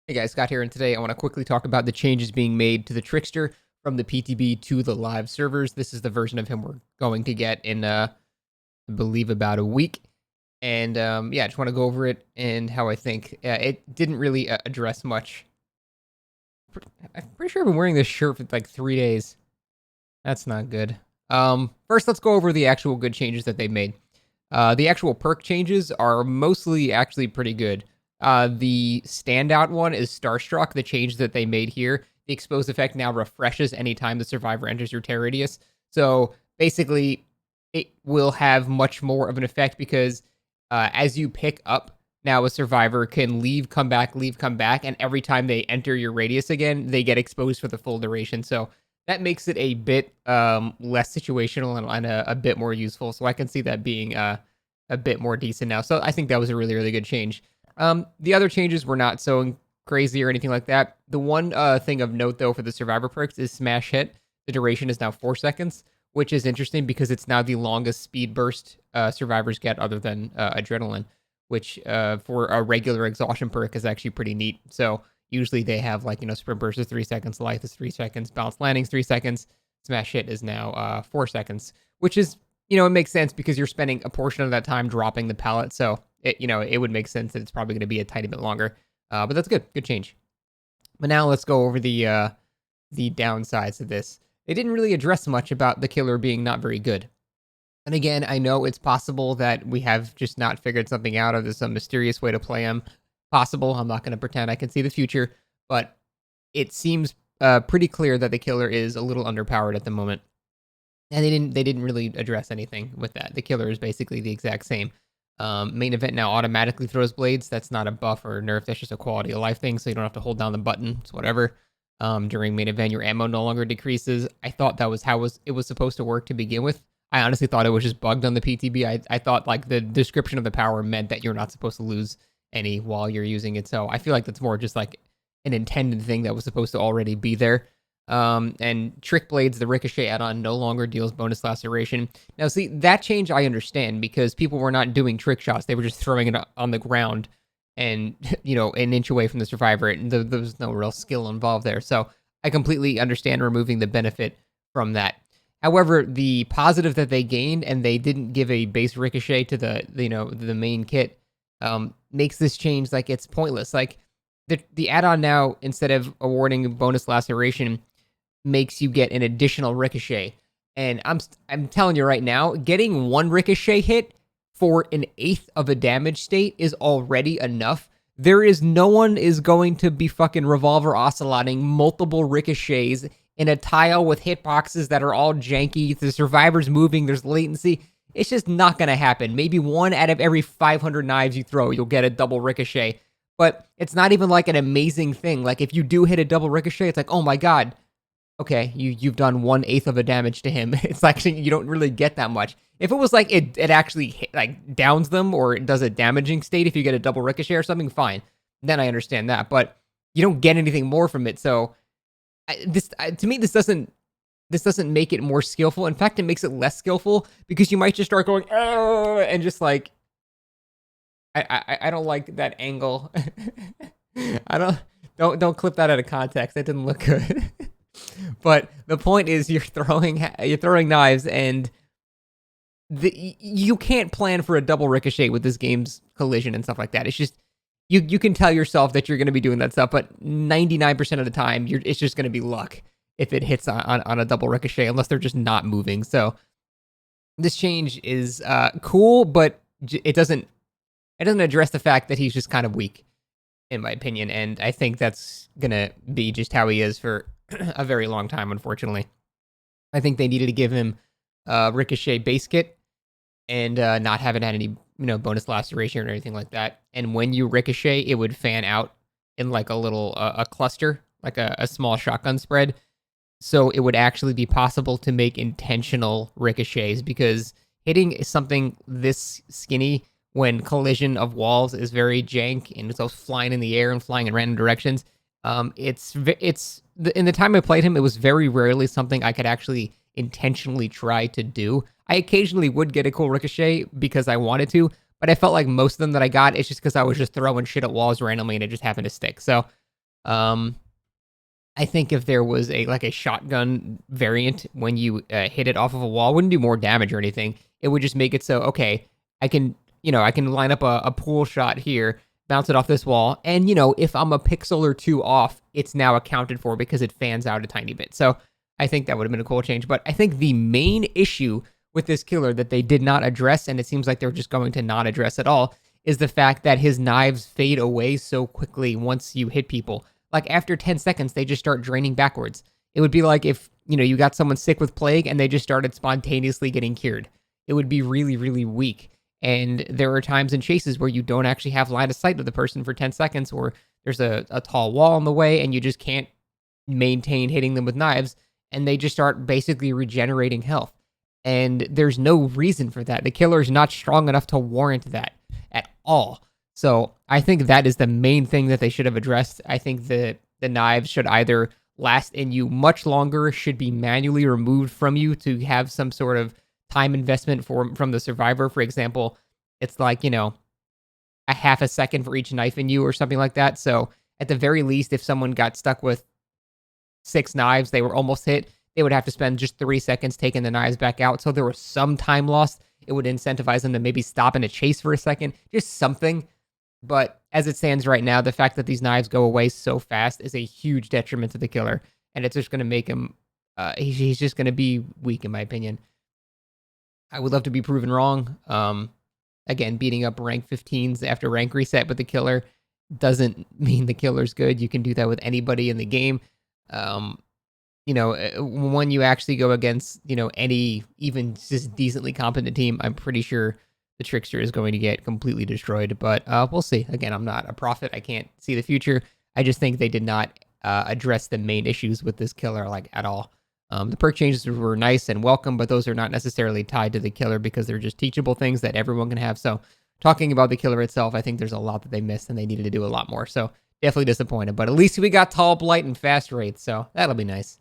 Hey guys, Scott here, and today I want to quickly talk about the changes being made to the Trickster from the PTB to the live servers. This is the version of him we're going to get in, I believe, about a week. And yeah, I just want to go over it and how I think it didn't really address much. I'm pretty sure I've been wearing this shirt for like 3 days. That's not good. First, let's go over the actual good changes that they made. The actual perk changes are mostly actually pretty good. The standout one is Starstruck, the change that they made here. The exposed effect now refreshes anytime the survivor enters your tear radius. So basically, it will have much more of an effect because as you pick up, now a survivor can leave, come back, and every time they enter your radius again, they get exposed for the full duration. So that makes it a bit less situational and a bit more useful. So I can see that being a bit more decent now. So I think that was a really, really good change. The other changes were not so crazy or anything like that. The one thing of note, though, for the survivor perks is Smash Hit. The duration is now 4 seconds, which is interesting because it's now the longest speed burst survivors get other than Adrenaline, which for a regular exhaustion perk is actually pretty neat. So usually they have sprint burst is 3 seconds, life is 3 seconds, bounce landings 3 seconds. Smash Hit is now 4 seconds, which is, it makes sense because you're spending a portion of that time dropping the pallet. So it would make sense that it's probably going to be a tiny bit longer. But that's good change. But now let's go over the downsides of this. They didn't really address much about the killer being not very good. And again, I know it's possible that we have just not figured something out, or there's some mysterious way to play him. Possible. I'm not going to pretend I can see the future, but it seems pretty clear that the killer is a little underpowered at the moment. And they didn't really address anything with that. The killer is basically the exact same. Main event now automatically throws blades. That's not a buff or a nerf. That's just a quality of life thing, so you don't have to hold down the button. It's whatever. During main event, your ammo no longer decreases. I thought that was how it was supposed to work to begin with. I honestly thought it was just bugged on the PTB. I thought like the description of the power meant that you're not supposed to lose any while you're using it. So I feel like that's more just like an intended thing that was supposed to already be there. And Trick Blades, the Ricochet add-on, no longer deals bonus laceration. Now, see, that change I understand because people were not doing trick shots. They were just throwing it on the ground and, an inch away from the survivor. And there was no real skill involved there. So I completely understand removing the benefit from that. However, the positive that they gained, and they didn't give a base Ricochet to the main kit, makes this change like it's pointless. Like the add-on now, instead of awarding bonus laceration, makes you get an additional Ricochet. And I'm telling you right now, getting one Ricochet hit for an eighth of a damage state is already enough. No one is going to be fucking revolver oceloting multiple ricochets in a tile with hitboxes that are all janky. The survivor's moving, there's latency. It's just not going to happen. Maybe one out of every 500 knives you throw, you'll get a double ricochet. But it's not even like an amazing thing. Like if you do hit a double ricochet, it's like, oh my god, okay, you've done 1/8 of a damage to him. It's actually, you don't really get that much. If it was like it actually downs them, or it does a damaging state if you get a double ricochet or something, fine. Then I understand that. But you don't get anything more from it. So to me, this doesn't make it more skillful. In fact, it makes it less skillful because you might just start going and just like I don't like that angle. I don't clip that out of context. That didn't look good. But the point is, you're throwing knives, and you can't plan for a double ricochet with this game's collision and stuff like that. It's just you can tell yourself that you're going to be doing that stuff, but 99% of the time, it's just going to be luck if it hits on a double ricochet, unless they're just not moving. So this change is cool, but it doesn't address the fact that he's just kind of weak, in my opinion, and I think that's gonna be just how he is for a very long time, unfortunately. I think they needed to give him Ricochet base kit and not have it had any bonus laceration or anything like that. And when you Ricochet, it would fan out in like a little a cluster, like a small shotgun spread. So it would actually be possible to make intentional ricochets, because hitting something this skinny when collision of walls is very jank and it's all flying in the air and flying in random directions. In the time I played him, it was very rarely something I could actually intentionally try to do. I occasionally would get a cool ricochet because I wanted to, but I felt like most of them that I got, it's just because I was just throwing shit at walls randomly and it just happened to stick. So I think if there was a shotgun variant when you hit it off of a wall, it wouldn't do more damage or anything. It would just make it so, okay, I can line up a pool shot here, bounce it off this wall, and if I'm a pixel or two off, it's now accounted for because it fans out a tiny bit. So I think that would have been a cool change. But I think the main issue with this killer that they did not address, and it seems like they're just going to not address at all, is the fact that his knives fade away so quickly once you hit people. Like after 10 seconds, they just start draining backwards. It would be like if, you got someone sick with plague and they just started spontaneously getting cured. It would be really, really weak. And there are times in chases where you don't actually have line of sight of the person for 10 seconds, or there's a tall wall in the way and you just can't maintain hitting them with knives, and they just start basically regenerating health. And there's no reason for that. The killer is not strong enough to warrant that at all. So I think that is the main thing that they should have addressed. I think the knives should either last in you much longer, should be manually removed from you to have some sort of time investment from the survivor. For example, it's like, a half a second for each knife in you or something like that. So at the very least, if someone got stuck with 6 knives, they were almost hit, they would have to spend just 3 seconds taking the knives back out. So there was some time lost. It would incentivize them to maybe stop in a chase for a second, just something. But as it stands right now, the fact that these knives go away so fast is a huge detriment to the killer, and it's just going to make him. He's just going to be weak, in my opinion. I would love to be proven wrong. Again, beating up rank 15s after rank reset with the killer doesn't mean the killer's good. You can do that with anybody in the game. When you actually go against, any even just decently competent team, I'm pretty sure the Trickster is going to get completely destroyed. But we'll see. Again, I'm not a prophet. I can't see the future. I just think they did not address the main issues with this killer at all. The perk changes were nice and welcome, but those are not necessarily tied to the killer because they're just teachable things that everyone can have. So talking about the killer itself, I think there's a lot that they missed and they needed to do a lot more. So definitely disappointed, but at least we got tall blight and fast rates, so that'll be nice.